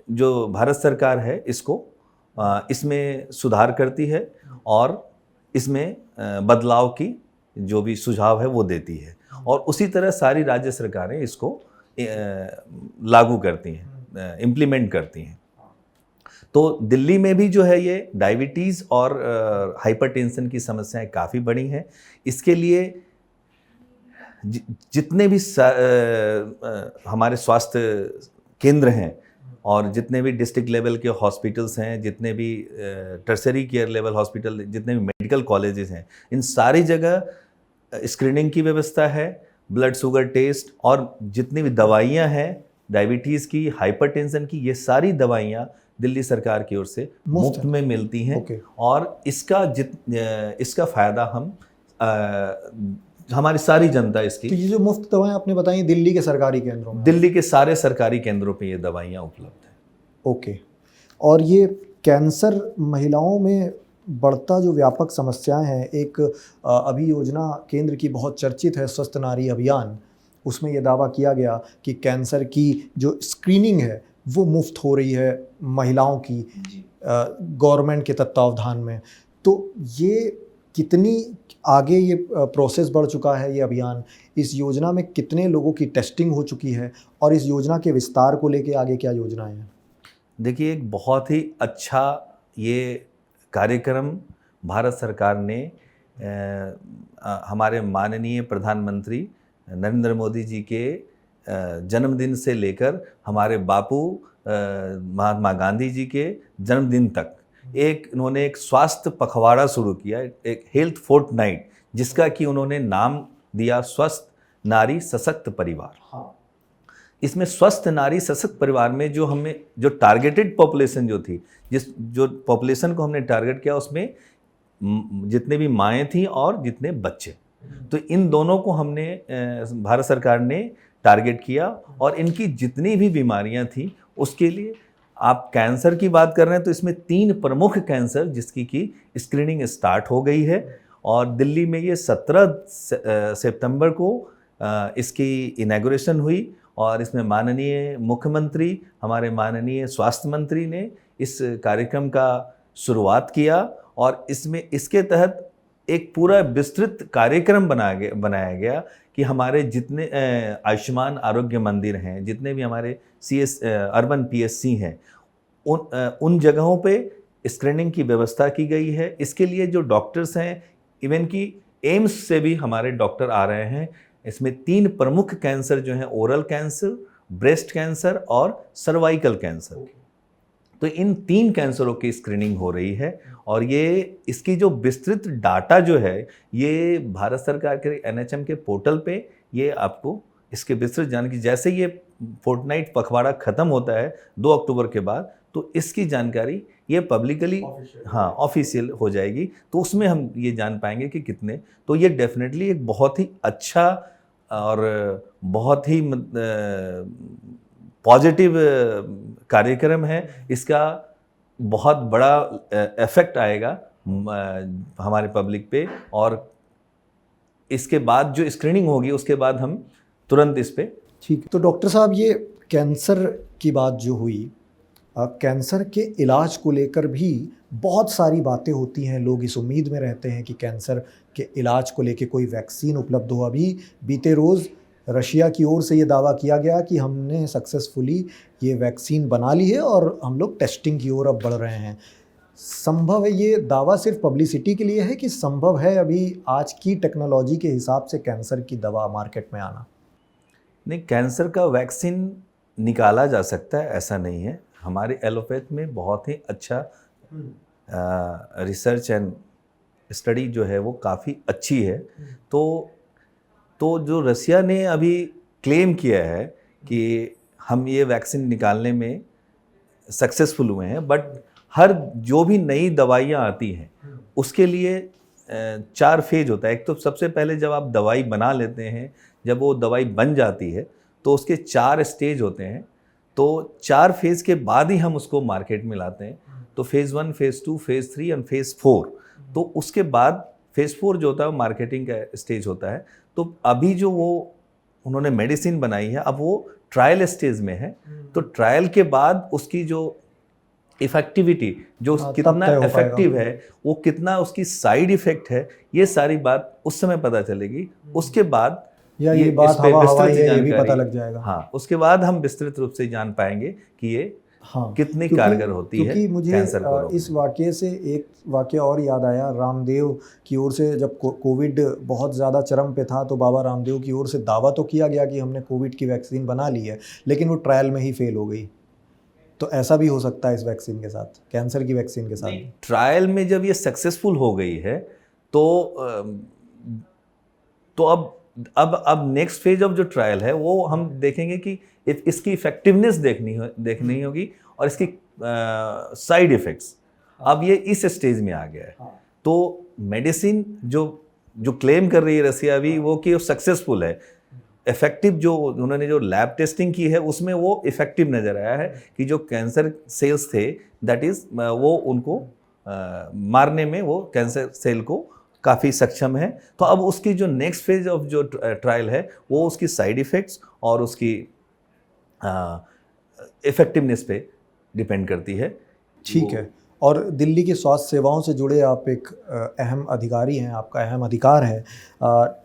जो भारत सरकार है इसमें सुधार करती है और इसमें बदलाव की जो भी सुझाव है वो देती है और उसी तरह सारी राज्य सरकारें इसको लागू करती हैं, इम्प्लीमेंट करती हैं। तो दिल्ली में भी जो है ये डायबिटीज़ और हाइपरटेंशन की समस्याएं काफ़ी बड़ी हैं। इसके लिए जितने भी हमारे स्वास्थ्य केंद्र हैं और जितने भी डिस्ट्रिक्ट लेवल के हॉस्पिटल्स हैं, जितने भी टर्सरी केयर लेवल हॉस्पिटल, जितने भी मेडिकल कॉलेजेस हैं, इन सारी जगह स्क्रीनिंग की व्यवस्था है, ब्लड शुगर टेस्ट और जितनी भी दवाइयाँ हैं डायबिटीज़ की, हाइपरटेंशन की, ये सारी दवाइयाँ दिल्ली सरकार की ओर से मुफ्त में मिलती हैं। और इसका फ़ायदा हमारी सारी जनता इसकी। तो ये जो मुफ्त दवाएं आपने बताई दिल्ली के सरकारी केंद्रों में? दिल्ली के सारे सरकारी केंद्रों पे ये दवाइयाँ उपलब्ध हैं। ओके, और ये कैंसर महिलाओं में बढ़ता जो व्यापक समस्याएं हैं, एक अभी योजना केंद्र की बहुत चर्चित है स्वस्थ नारी अभियान, उसमें ये दावा किया गया कि कैंसर की जो स्क्रीनिंग है वो मुफ्त हो रही है महिलाओं की गवर्नमेंट के तत्वावधान में। तो ये कितनी आगे ये प्रोसेस बढ़ चुका है ये अभियान, इस योजना में कितने लोगों की टेस्टिंग हो चुकी है और इस योजना के विस्तार को लेके आगे क्या योजनाएं हैं? देखिए, एक बहुत ही अच्छा ये कार्यक्रम भारत सरकार ने हमारे माननीय प्रधानमंत्री नरेंद्र मोदी जी के जन्मदिन से लेकर हमारे बापू महात्मा गांधी जी के जन्मदिन तक उन्होंने एक स्वास्थ्य पखवाड़ा शुरू किया, एक हेल्थ फोर्टनाइट, जिसका कि उन्होंने नाम दिया स्वस्थ नारी सशक्त परिवार। हाँ। इसमें स्वस्थ नारी सशक्त परिवार में जो टारगेटेड पॉपुलेशन जो थी, जो पॉपुलेशन को हमने टारगेट किया, उसमें जितने भी माएँ थीं और जितने बच्चे, तो इन दोनों को हमने भारत सरकार ने टारगेट किया। और इनकी जितनी भी बीमारियां थी उसके लिए, आप कैंसर की बात कर रहे हैं तो इसमें 3 प्रमुख कैंसर जिसकी की स्क्रीनिंग स्टार्ट हो गई है और दिल्ली में ये 17 सितंबर को इसकी इनॉग्रेशन हुई और इसमें माननीय मुख्यमंत्री, हमारे माननीय स्वास्थ्य मंत्री ने इस कार्यक्रम का शुरुआत किया और इसके तहत एक पूरा विस्तृत कार्यक्रम बनाया गया कि हमारे जितने आयुष्मान आरोग्य मंदिर हैं, जितने भी हमारे अर्बन PSC हैं, उन जगहों पे स्क्रीनिंग की व्यवस्था की गई है। इसके लिए जो डॉक्टर्स हैं, इवन कि एम्स से भी हमारे डॉक्टर आ रहे हैं। इसमें 3 प्रमुख कैंसर जो हैं, ओरल कैंसर, ब्रेस्ट कैंसर और सर्वाइकल कैंसर, तो इन 3 कैंसरों की स्क्रीनिंग हो रही है। और इसकी जो विस्तृत डाटा जो है, ये भारत सरकार के NHM के पोर्टल पे ये आपको इसके विस्तृत जानकारी, जैसे ये फोर्टनाइट पखवाड़ा खत्म होता है 2 अक्टूबर के बाद, तो इसकी जानकारी ये पब्लिकली ऑफिशियल हो जाएगी, तो उसमें हम ये जान पाएंगे कि कितने। तो ये डेफिनेटली एक बहुत ही अच्छा और बहुत ही पॉजिटिव कार्यक्रम है। इसका बहुत बड़ा इफेक्ट आएगा हमारे पब्लिक पे, और इसके बाद जो स्क्रीनिंग होगी उसके बाद हम तुरंत इस पे। ठीक है, तो डॉक्टर साहब, ये कैंसर की बात जो हुई, कैंसर के इलाज को लेकर भी बहुत सारी बातें होती हैं। लोग इस उम्मीद में रहते हैं कि कैंसर के इलाज को लेकर कोई वैक्सीन उपलब्ध हो। अभी बीते रोज़ रशिया की ओर से ये दावा किया गया कि हमने सक्सेसफुली ये वैक्सीन बना ली है और हम लोग टेस्टिंग की ओर अब बढ़ रहे हैं। संभव है ये दावा सिर्फ पब्लिसिटी के लिए है कि संभव है अभी आज की टेक्नोलॉजी के हिसाब से कैंसर की दवा मार्केट में आना? नहीं, कैंसर का वैक्सीन निकाला जा सकता है, ऐसा नहीं है। हमारे एलोपैथ में बहुत ही अच्छा रिसर्च एंड स्टडी जो है वो काफ़ी अच्छी है। तो जो रसिया ने अभी क्लेम किया है कि हम ये वैक्सीन निकालने में सक्सेसफुल हुए हैं, बट हर जो भी नई दवाइयाँ आती हैं उसके लिए 4 फेज होता है। एक तो सबसे पहले जब आप दवाई बना लेते हैं, जब वो दवाई बन जाती है तो उसके 4 स्टेज होते हैं। तो 4 फेज़ के बाद ही हम उसको मार्केट में लाते हैं। तो फेज़ 1, फेज़ 2, फेज़ 3 और फेज़ 4। तो उसके बाद फेज़ 4 जो होता है वो मार्केटिंग का स्टेज होता है। तो अभी जो वो उन्होंने मेडिसिन बनाई है, अब वो ट्रायल स्टेज में है। तो ट्रायल के बाद उसकी जो इफेक्टिविटी, जो कितना इफेक्टिव है, वो कितना उसकी साइड इफेक्ट है, ये सारी बात उस समय पता चलेगी। उसके बाद ये बात हवाई है, ये भी पता लग जाएगा। हाँ, उसके बाद हम विस्तृत रूप से जान पाएंगे कि ये कितनी कारगर होती है। क्योंकि मुझे इस वाकये से एक वाकया और याद आया। रामदेव की ओर से जब कोविड बहुत ज़्यादा चरम पे था, तो बाबा रामदेव की ओर से दावा तो किया गया कि हमने कोविड की वैक्सीन बना ली है, लेकिन वो ट्रायल में ही फेल हो गई। तो ऐसा भी हो सकता है इस वैक्सीन के साथ, कैंसर की वैक्सीन के साथ। ट्रायल में जब ये सक्सेसफुल हो गई है तो अब नेक्स्ट फेज ऑफ जो ट्रायल है वो हम देखेंगे कि इसकी इफेक्टिवनेस देखनी होगी और इसकी साइड इफेक्ट्स। अब ये इस स्टेज में आ गया है। तो मेडिसिन जो क्लेम कर रही है रसिया अभी, वो कि सक्सेसफुल है, इफेक्टिव जो उन्होंने जो लैब टेस्टिंग की है उसमें वो इफेक्टिव नज़र आया है कि जो कैंसर सेल्स थे दैट इज़ वो उनको मारने में वो कैंसर सेल को काफ़ी सक्षम है। तो अब उसकी जो नेक्स्ट फेज ऑफ जो ट्रायल है वो उसकी साइड इफ़ेक्ट्स और उसकी इफ़ेक्टिवनेस पे डिपेंड करती है। ठीक है। और दिल्ली की स्वास्थ्य सेवाओं से जुड़े आप एक अहम अधिकारी हैं, आपका अहम अधिकार है।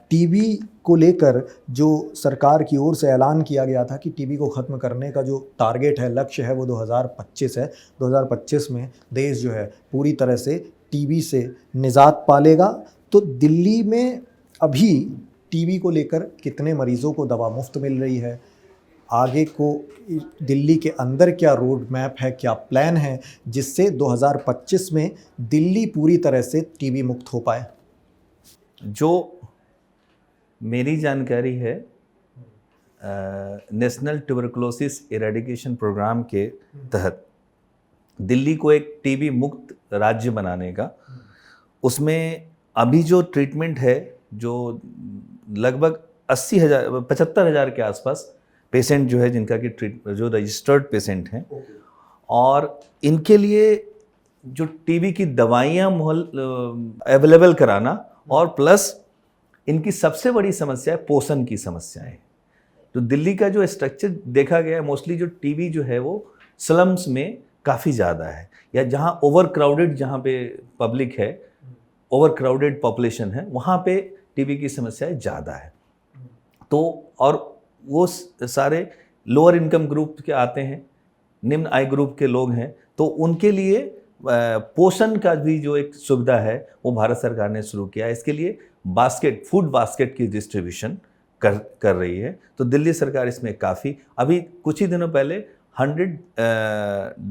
टीबी को लेकर जो सरकार की ओर से ऐलान किया गया था कि टीबी को ख़त्म करने का जो टारगेट है, लक्ष्य है, वो 2025 है। 2025 में देश जो है पूरी तरह से टीबी से निजात पा लेगा। तो दिल्ली में अभी टीबी को लेकर कितने मरीज़ों को दवा मुफ्त मिल रही है? आगे को दिल्ली के अंदर क्या रोड मैप है, क्या प्लान है जिससे 2025 में दिल्ली पूरी तरह से टीबी मुक्त हो पाए? जो मेरी जानकारी है नेशनल ट्यूबरकुलोसिस इरेडिकेशन प्रोग्राम के तहत दिल्ली को एक टीबी मुक्त राज्य बनाने का, उसमें अभी जो ट्रीटमेंट है जो लगभग 75,000 के आसपास पेशेंट जो है जिनका कि जो रजिस्टर्ड पेशेंट हैं, और इनके लिए जो टीबी की दवाइयाँ अवेलेबल कराना, और प्लस इनकी सबसे बड़ी समस्या है पोषण की समस्याएं। तो दिल्ली का जो स्ट्रक्चर देखा गया है मोस्टली जो टीबी जो है वो स्लम्स में काफ़ी ज़्यादा है, या जहाँ ओवर क्राउडेड, जहाँ पे पब्लिक है, ओवर क्राउडेड पॉपुलेशन है, वहाँ पे टीबी की समस्याएं ज़्यादा है। तो और वो सारे लोअर इनकम ग्रुप के आते हैं, निम्न आय ग्रुप के लोग हैं, तो उनके लिए पोषण का भी जो एक सुविधा है वो भारत सरकार ने शुरू किया है। इसके लिए फूड बास्केट की डिस्ट्रीब्यूशन कर रही है। तो दिल्ली सरकार इसमें काफ़ी, अभी कुछ ही दिनों पहले 100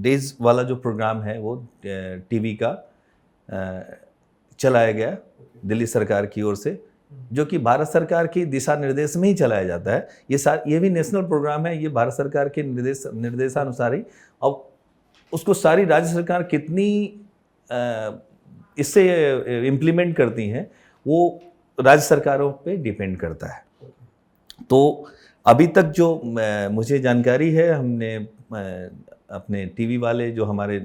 डेज वाला जो प्रोग्राम है वो टीबी का चलाया गया दिल्ली सरकार की ओर से, जो कि भारत सरकार की दिशा निर्देश में ही चलाया जाता है। ये भी नेशनल प्रोग्राम है, ये भारत सरकार के निर्देशानुसार ही। अब उसको सारी राज्य सरकार कितनी इससे इम्प्लीमेंट करती हैं वो राज्य सरकारों पे डिपेंड करता है। तो अभी तक जो मुझे जानकारी है, हमने अपने टीवी वाले जो हमारे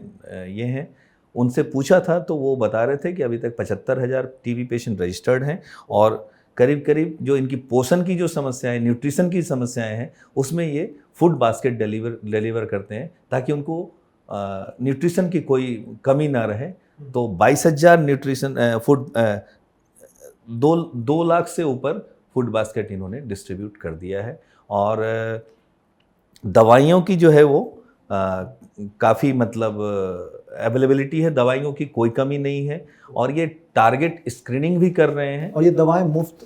ये हैं उनसे पूछा था, तो वो बता रहे थे कि अभी तक 75,000 टीबी पेशेंट रजिस्टर्ड हैं, और करीब करीब जो इनकी पोषण की जो समस्याएं, न्यूट्रिशन की समस्याएं हैं, उसमें ये फूड बास्केट डिलीवर करते हैं ताकि उनको न्यूट्रिशन की कोई कमी ना रहे। तो 22,000 न्यूट्रिशन फूड 2 लाख से ऊपर फूड बास्केट इन्होंने डिस्ट्रीब्यूट कर दिया है। और दवाइयों की जो है वो काफ़ी मतलब अवेलेबिलिटी है, दवाइयों की कोई कमी नहीं है, और ये टारगेट स्क्रीनिंग भी कर रहे हैं। और ये दवाएं मुफ्त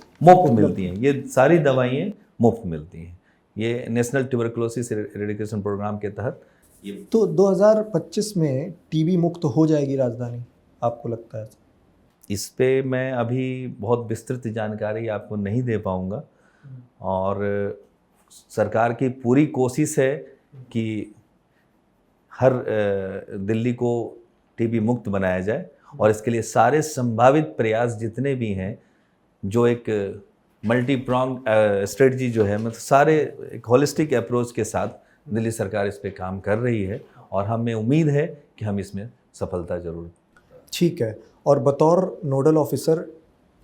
मिलती हैं, ये सारी दवाइयाँ मुफ्त मिलती हैं, ये नेशनल ट्यूबरकुलोसिस इरेडिकेशन प्रोग्राम के तहत। तो 2025 में टीबी मुक्त हो जाएगी राजधानी, आपको लगता है? इस पे मैं अभी बहुत विस्तृत जानकारी आपको नहीं दे पाऊँगा, और सरकार की पूरी कोशिश है कि हर दिल्ली को टीबी मुक्त बनाया जाए, और इसके लिए सारे संभावित प्रयास जितने भी हैं, जो एक मल्टी प्रॉन्ग स्ट्रेटजी जो है, मतलब सारे एक होलिस्टिक अप्रोच के साथ दिल्ली सरकार इस पे काम कर रही है, और हमें उम्मीद है कि हम इसमें सफलता जरूर। ठीक है। और बतौर नोडल ऑफिसर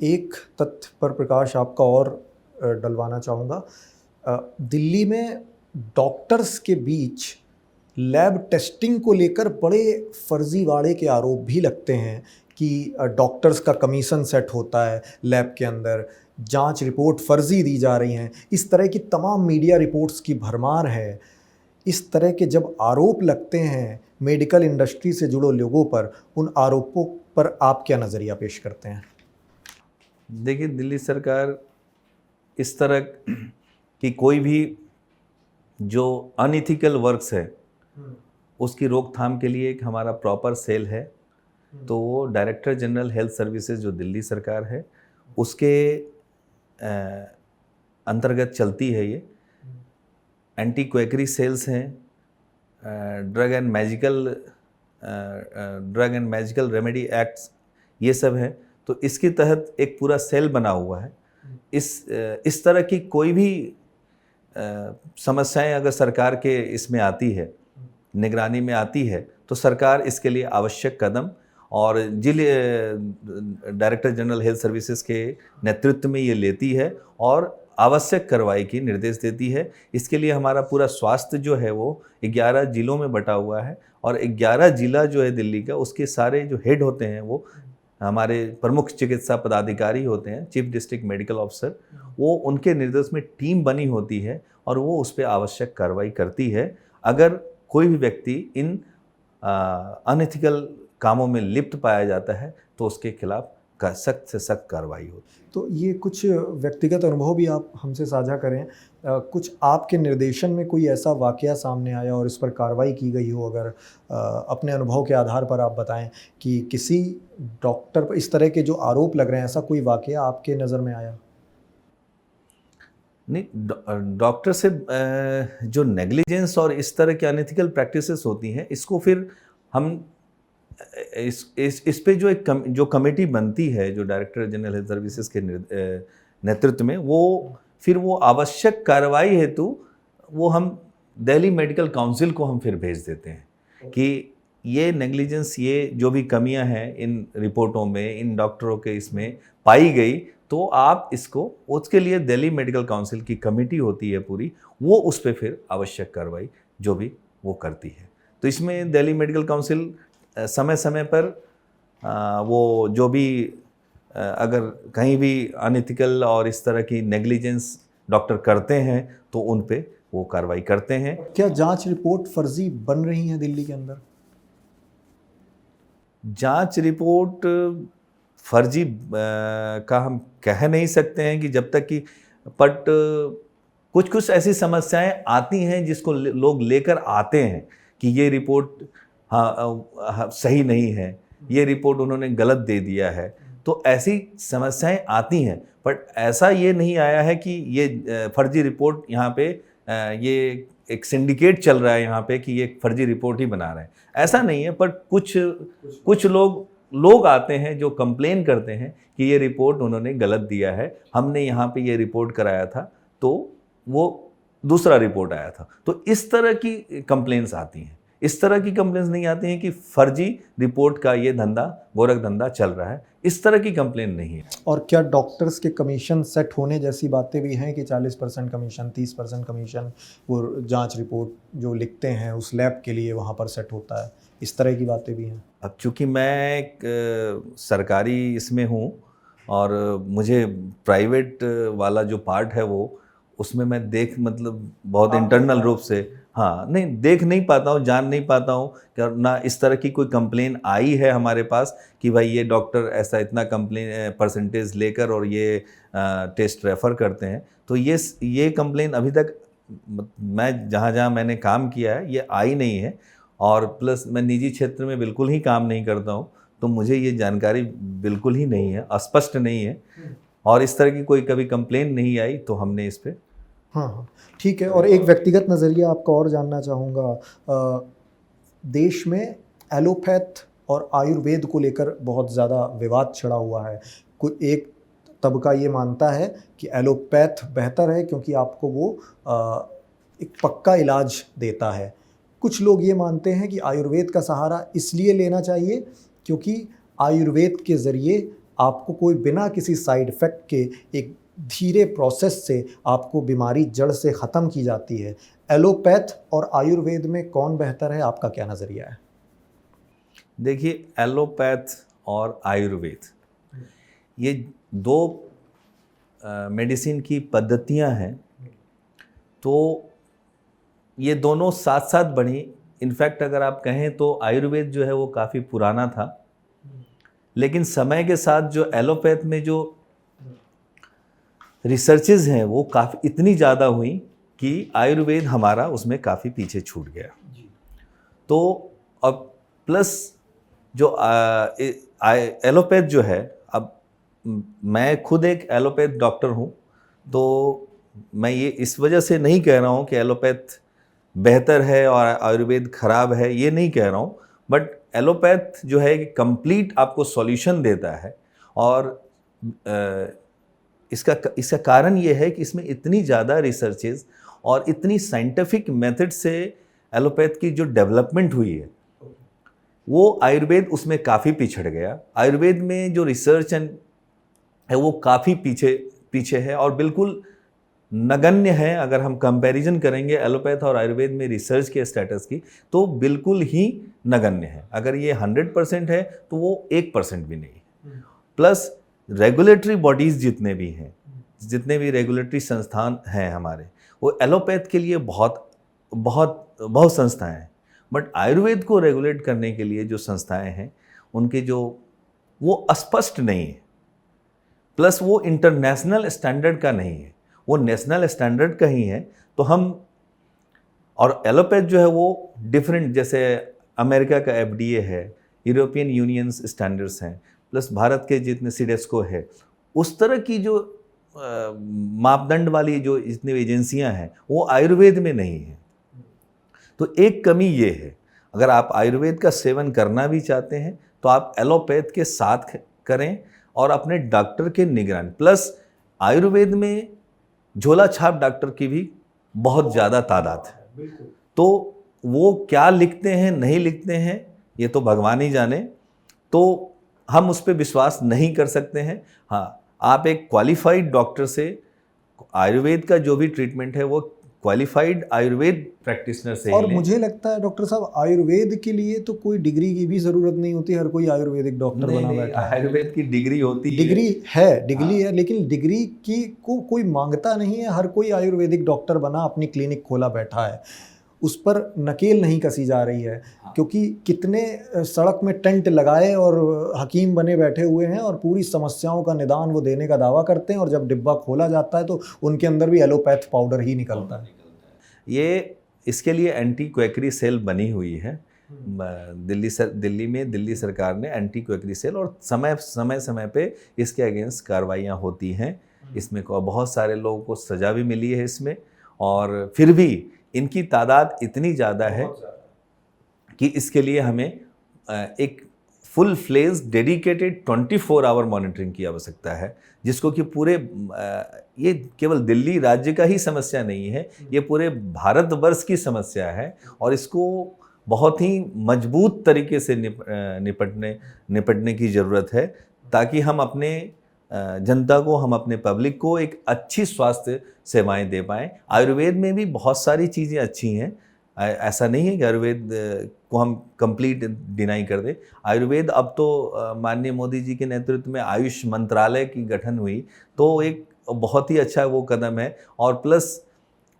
एक तथ्य पर प्रकाश आपका और डलवाना चाहूँगा। दिल्ली में डॉक्टर्स के बीच लैब टेस्टिंग को लेकर बड़े फर्जीवाड़े के आरोप भी लगते हैं कि डॉक्टर्स का कमीशन सेट होता है लैब के अंदर, जांच रिपोर्ट फर्जी दी जा रही हैं, इस तरह की तमाम मीडिया रिपोर्ट्स की भरमार है। इस तरह के जब आरोप लगते हैं मेडिकल इंडस्ट्री से जुड़े लोगों पर, उन आरोपों पर आप क्या नज़रिया पेश करते हैं? देखिए, दिल्ली सरकार इस तरह की कोई भी जो अनइथिकल वर्क्स है उसकी रोकथाम के लिए एक हमारा प्रॉपर सेल है। तो वो डायरेक्टर जनरल हेल्थ सर्विसेज जो दिल्ली सरकार है उसके अंतर्गत चलती है। ये एंटी क्वेकरी सेल्स हैं, drug and magical remedy acts, ये सब है। तो इसके तहत एक पूरा सेल बना हुआ है। इस तरह की कोई भी समस्याएं अगर सरकार के इसमें आती है, निगरानी में आती है, तो सरकार इसके लिए आवश्यक कदम और जिले डायरेक्टर जनरल हेल्थ सर्विसेज के नेतृत्व में ये लेती है और आवश्यक कार्रवाई की निर्देश देती है। इसके लिए हमारा पूरा स्वास्थ्य जो है वो 11 जिलों में बटा हुआ है और 11 जिला जो है दिल्ली का, उसके सारे जो हेड होते हैं वो हमारे प्रमुख चिकित्सा पदाधिकारी होते हैं, चीफ डिस्ट्रिक्ट मेडिकल ऑफिसर, वो उनके निर्देश में टीम बनी होती है और वो उस पर आवश्यक कार्रवाई करती है। अगर कोई भी व्यक्ति इन अनएथिकल कामों में लिप्त पाया जाता है तो उसके खिलाफ सख्त से सख्त कार्रवाई होती है। तो ये कुछ व्यक्तिगत अनुभव भी आप हमसे साझा करें, कुछ आपके निर्देशन में कोई ऐसा वाकया सामने आया और इस पर कार्रवाई की गई हो, अगर अपने अनुभव के आधार पर आप बताएं कि किसी डॉक्टर पर इस तरह के जो आरोप लग रहे हैं, ऐसा कोई वाकया आपके नज़र में आया? नहीं, डॉक्टर से जो नेग्लिजेंस और इस तरह की अनएथिकल प्रैक्टिसेस होती हैं, इसको फिर हम इस पे जो जो कमेटी बनती है जो डायरेक्टर जनरल हेल्थ सर्विसेज के नेतृत्व में, वो आवश्यक कार्रवाई हेतु वो हम दिल्ली मेडिकल काउंसिल को हम फिर भेज देते हैं कि ये नेग्लिजेंस, ये जो भी कमियां हैं इन रिपोर्टों में, इन डॉक्टरों के इसमें पाई गई, तो आप इसको, उसके लिए दिल्ली मेडिकल काउंसिल की कमेटी होती है पूरी, वो उस पर फिर आवश्यक कार्रवाई जो भी वो करती है। तो इसमें दिल्ली मेडिकल काउंसिल समय समय पर वो जो भी अगर कहीं भी अनएथिकल और इस तरह की नेग्लिजेंस डॉक्टर करते हैं तो उन पे वो कार्रवाई करते हैं। क्या जांच रिपोर्ट फर्जी बन रही है दिल्ली के अंदर? जांच रिपोर्ट फर्जी का हम कह नहीं सकते हैं कि जब तक कि, बट कुछ ऐसी समस्याएं आती हैं जिसको लोग लेकर आते हैं कि ये रिपोर्ट सही नहीं है, ये रिपोर्ट उन्होंने गलत दे दिया है, तो ऐसी समस्याएं आती हैं। बट ऐसा ये नहीं आया है कि ये फर्जी रिपोर्ट यहाँ पे ये एक सिंडिकेट चल रहा है यहाँ पे कि ये फर्जी रिपोर्ट ही बना रहे हैं, ऐसा नहीं है। पर कुछ लोग आते हैं जो कंप्लेन करते हैं कि ये रिपोर्ट उन्होंने गलत दिया है, हमने यहाँ पे ये रिपोर्ट कराया था तो वो दूसरा रिपोर्ट आया था। तो इस तरह की कंप्लेंट्स आती हैं। इस तरह की कंप्लेंट्स नहीं आती हैं कि फर्जी रिपोर्ट का ये धंधा, गोरख धंधा चल रहा है, इस तरह की कंप्लेंट नहीं है। और क्या डॉक्टर्स के कमीशन सेट होने जैसी बातें भी हैं कि 40% कमीशन, 30% कमीशन वो जांच रिपोर्ट जो लिखते हैं उस लैब के लिए वहाँ पर सेट होता है, इस तरह की बातें भी हैं? अब चूँकि मैं एक सरकारी इसमें हूँ और मुझे प्राइवेट वाला जो पार्ट है वो, उसमें मैं मतलब बहुत इंटरनल रूप से नहीं देख नहीं पाता हूँ, जान नहीं पाता हूँ, ना इस तरह की कोई कंप्लेन आई है हमारे पास कि भाई ये डॉक्टर ऐसा इतना कंप्लेन परसेंटेज लेकर और ये टेस्ट रेफ़र करते हैं। तो ये कंप्लेन अभी तक मैं जहाँ मैंने काम किया है ये आई नहीं है। और प्लस मैं निजी क्षेत्र में बिल्कुल ही काम नहीं करता हूँ, तो मुझे ये जानकारी बिल्कुल ही नहीं है, अस्पष्ट नहीं है, और इस तरह की कोई कभी कंप्लेन नहीं आई तो हमने इस पर हाँ ठीक है। और एक व्यक्तिगत नज़रिया आपका और जानना चाहूँगा, देश में एलोपैथ और आयुर्वेद को लेकर बहुत ज़्यादा विवाद छिड़ा हुआ है। एक तबका ये मानता है कि एलोपैथ बेहतर है क्योंकि आपको वो एक पक्का इलाज देता है। कुछ लोग ये मानते हैं कि आयुर्वेद का सहारा इसलिए लेना चाहिए क्योंकि आयुर्वेद के ज़रिए आपको कोई बिना किसी साइड इफ़ेक्ट के एक धीरे प्रोसेस से आपको बीमारी जड़ से ख़त्म की जाती है। एलोपैथ और आयुर्वेद में कौन बेहतर है, आपका क्या नज़रिया है? देखिए, एलोपैथ और आयुर्वेद ये दो मेडिसिन की पद्धतियां हैं, तो ये दोनों साथ साथ बढ़ी। इनफैक्ट अगर आप कहें तो आयुर्वेद जो है वो काफ़ी पुराना था, लेकिन समय के साथ जो एलोपैथ में जो रिसर्चेज हैं वो काफ़ी इतनी ज़्यादा हुई कि आयुर्वेद हमारा उसमें काफ़ी पीछे छूट गया। तो अब प्लस जो एलोपैथ जो है, अब मैं खुद एक एलोपैथ डॉक्टर हूँ, तो मैं ये इस वजह से नहीं कह रहा हूँ कि एलोपैथ बेहतर है और आयुर्वेद ख़राब है, ये नहीं कह रहा हूँ। बट एलोपैथ जो है कि कंप्लीट आपको सॉल्यूशन देता है, और इसका कारण ये है कि इसमें इतनी ज़्यादा रिसर्चेज और इतनी साइंटिफिक मेथड से एलोपैथ की जो डेवलपमेंट हुई है वो आयुर्वेद उसमें काफ़ी पिछड़ गया। आयुर्वेद में जो रिसर्च है वो काफ़ी पीछे है और बिल्कुल नगण्य है। अगर हम कंपैरिजन करेंगे एलोपैथ और आयुर्वेद में रिसर्च के स्टेटस की तो बिल्कुल ही नगण्य है। अगर ये 100% है तो वो 1% भी नहीं है। प्लस रेगुलेटरी बॉडीज़ जितने भी हैं, जितने भी रेगुलेटरी संस्थान हैं हमारे, वो एलोपैथ के लिए बहुत बहुत बहुत संस्थाएं हैं, बट आयुर्वेद को रेगुलेट करने के लिए जो संस्थाएं हैं उनके जो वो अस्पष्ट नहीं है। प्लस वो इंटरनेशनल स्टैंडर्ड का नहीं है, वो नेशनल स्टैंडर्ड का ही है। तो हम और एलोपैथ जो है वो डिफरेंट, जैसे अमेरिका का FDA है, यूरोपियन यूनियंस स्टैंडर्ड्स हैं, प्लस भारत के जितने सीडेस्को है, उस तरह की जो मापदंड वाली जो जितनी एजेंसियां हैं वो आयुर्वेद में नहीं है। तो एक कमी ये है, अगर आप आयुर्वेद का सेवन करना भी चाहते हैं तो आप एलोपैथ के साथ करें और अपने डॉक्टर के निगरानी। प्लस आयुर्वेद में झोला छाप डॉक्टर की भी बहुत ज़्यादा तादाद है, तो वो क्या लिखते हैं नहीं लिखते हैं ये तो भगवान ही जाने, तो हम उस पर विश्वास नहीं कर सकते हैं। हाँ, आप एक क्वालिफाइड डॉक्टर से आयुर्वेद का जो भी ट्रीटमेंट है वो क्वालिफाइड आयुर्वेद प्रैक्टिशनर से और ही लें। मुझे लगता है डॉक्टर साहब आयुर्वेद के लिए तो कोई डिग्री की भी ज़रूरत नहीं होती, हर कोई आयुर्वेदिक डॉक्टर बना बैठा है। आयुर्वेद की डिग्री होती डिग्री है, लेकिन डिग्री की को कोई मांगता नहीं है। हर कोई आयुर्वेदिक डॉक्टर बना अपनी क्लिनिक खोला बैठा है, उस पर नकेल नहीं कसी जा रही है। क्योंकि कितने सड़क में टेंट लगाए और हकीम बने बैठे हुए हैं और पूरी समस्याओं का निदान वो देने का दावा करते हैं, और जब डिब्बा खोला जाता है तो उनके अंदर भी एलोपैथ पाउडर ही निकलता है। ये इसके लिए एंटी क्वेकरी सेल बनी हुई है दिल्ली में। दिल्ली सरकार ने एंटी क्वेकरी सेल, और समय पे इसके अगेंस्ट कार्रवाइयाँ होती हैं। इसमें बहुत सारे लोगों को सज़ा भी मिली है इसमें, और फिर भी इनकी तादाद इतनी ज़्यादा है कि इसके लिए हमें एक full fledge dedicated 24 hour monitoring की आवश्यकता है, जिसको कि पूरे ये केवल दिल्ली राज्य का ही समस्या नहीं है, ये पूरे भारतवर्ष की समस्या है, और इसको बहुत ही मजबूत तरीके से निपटने की ज़रूरत है, ताकि हम अपने जनता को, हम अपने पब्लिक को एक अच्छी स्वास्थ्य सेवाएं दे पाएँ। आयुर्वेद में भी बहुत सारी चीज़ें अच्छी हैं, ऐसा नहीं है कि आयुर्वेद को हम कंप्लीट डिनाई कर दें। आयुर्वेद अब तो माननीय मोदी जी के नेतृत्व में आयुष मंत्रालय की गठन हुई, तो एक बहुत ही अच्छा वो कदम है, और प्लस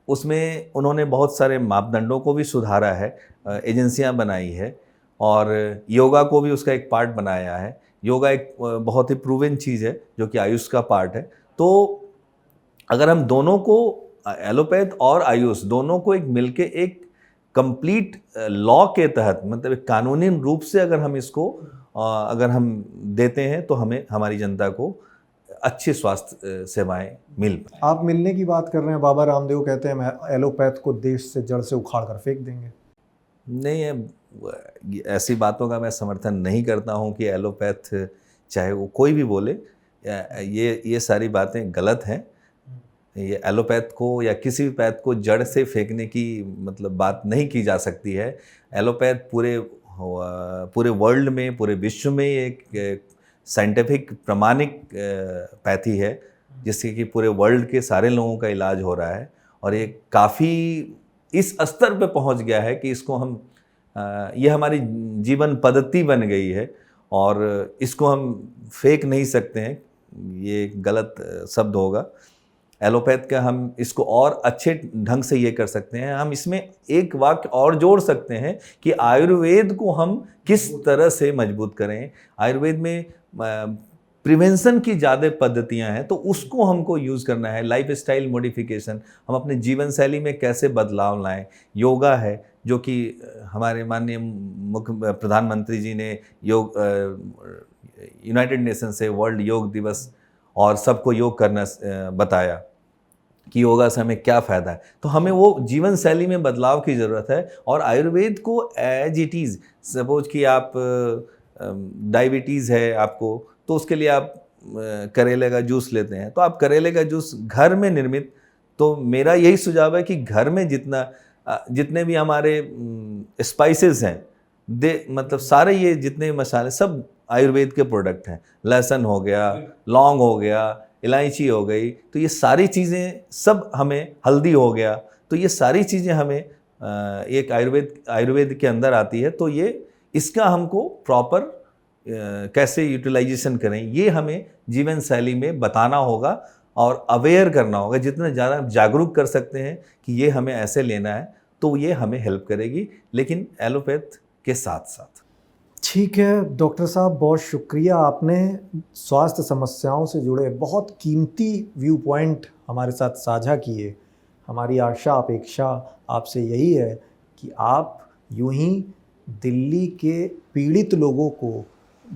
उसमें उन्होंने बहुत सारे मापदंडों को भी सुधारा है, एजेंसियां बनाई है, और योगा को भी उसका एक पार्ट बनाया है। योगा एक बहुत ही प्रूवन चीज़ है जो कि आयुष का पार्ट है। तो अगर हम दोनों को, एलोपैथ और आयुष दोनों को एक मिलके एक कंप्लीट लॉ के तहत, मतलब एक कानूनी रूप से अगर हम इसको अगर हम देते हैं तो हमें, हमारी जनता को अच्छी स्वास्थ्य सेवाएं मिल पाए। आप मिलने की बात कर रहे हैं, बाबा रामदेव कहते हैं हम एलोपैथ को देश से जड़ से उखाड़ कर फेंक देंगे। नहीं है, ऐसी बातों का मैं समर्थन नहीं करता हूं कि एलोपैथ, चाहे वो कोई भी बोले, ये सारी बातें गलत हैं। ये एलोपैथ को या किसी भी पैथ को जड़ से फेंकने की मतलब बात नहीं की जा सकती है। एलोपैथ पूरे वर्ल्ड में, पूरे विश्व में एक साइंटिफिक प्रमाणिक पैथी है, जिससे कि पूरे वर्ल्ड के सारे लोगों का इलाज हो रहा है, और ये काफ़ी इस स्तर पे पहुंच गया है कि इसको हम ये हमारी जीवन पद्धति बन गई है, और इसको हम फेंक नहीं सकते हैं, ये गलत शब्द होगा। एलोपैथ का हम इसको और अच्छे ढंग से ये कर सकते हैं, हम इसमें एक वाक्य और जोड़ सकते हैं कि आयुर्वेद को हम किस तरह से मजबूत करें। आयुर्वेद में प्रिवेंशन की ज़्यादा पद्धतियां हैं, तो उसको हमको यूज़ करना है। लाइफ स्टाइल मॉडिफिकेशन, हम अपने जीवन शैली में कैसे बदलाव लाएं। योगा है, जो कि हमारे माननीय मुख्य प्रधानमंत्री जी ने योग यूनाइटेड नेशन से वर्ल्ड योग दिवस और सबको योग करना बताया कि योगा से हमें क्या फ़ायदा है। तो हमें वो जीवन शैली में बदलाव की ज़रूरत है, और आयुर्वेद को एज इट इज़, सपोज कि आप डायबिटीज़ है आपको, तो उसके लिए आप करेले का जूस लेते हैं, तो आप करेले का जूस घर में निर्मित तो मेरा यही सुझाव है कि घर में जितने भी हमारे स्पाइसेस हैं, मतलब सारे ये जितने मसाले सब आयुर्वेद के प्रोडक्ट हैं। लहसुन हो गया, लौंग हो गया, इलायची हो गई, तो ये सारी चीज़ें सब हमें, हल्दी हो गया, तो ये सारी चीज़ें हमें एक आयुर्वेद के अंदर आती है। तो ये इसका हमको प्रॉपर कैसे यूटिलाइजेशन करें, ये हमें जीवन शैली में बताना होगा और अवेयर करना होगा। जितना ज़्यादा जागरूक कर सकते हैं कि ये हमें ऐसे लेना है, तो ये हमें हेल्प करेगी, लेकिन एलोपैथ के साथ साथ। ठीक है डॉक्टर साहब, बहुत शुक्रिया, आपने स्वास्थ्य समस्याओं से जुड़े बहुत कीमती व्यू पॉइंट हमारे साथ साझा किए। हमारी आशा अपेक्षा आपसे यही है कि आप यूं ही दिल्ली के पीड़ित लोगों को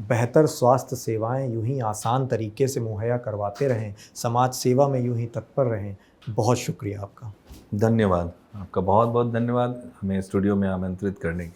बेहतर स्वास्थ्य सेवाएं यूं ही आसान तरीके से मुहैया करवाते रहें, समाज सेवा में यूं ही तत्पर रहें। बहुत शुक्रिया आपका। धन्यवाद, आपका बहुत बहुत धन्यवाद हमें स्टूडियो में आमंत्रित करने के लिए।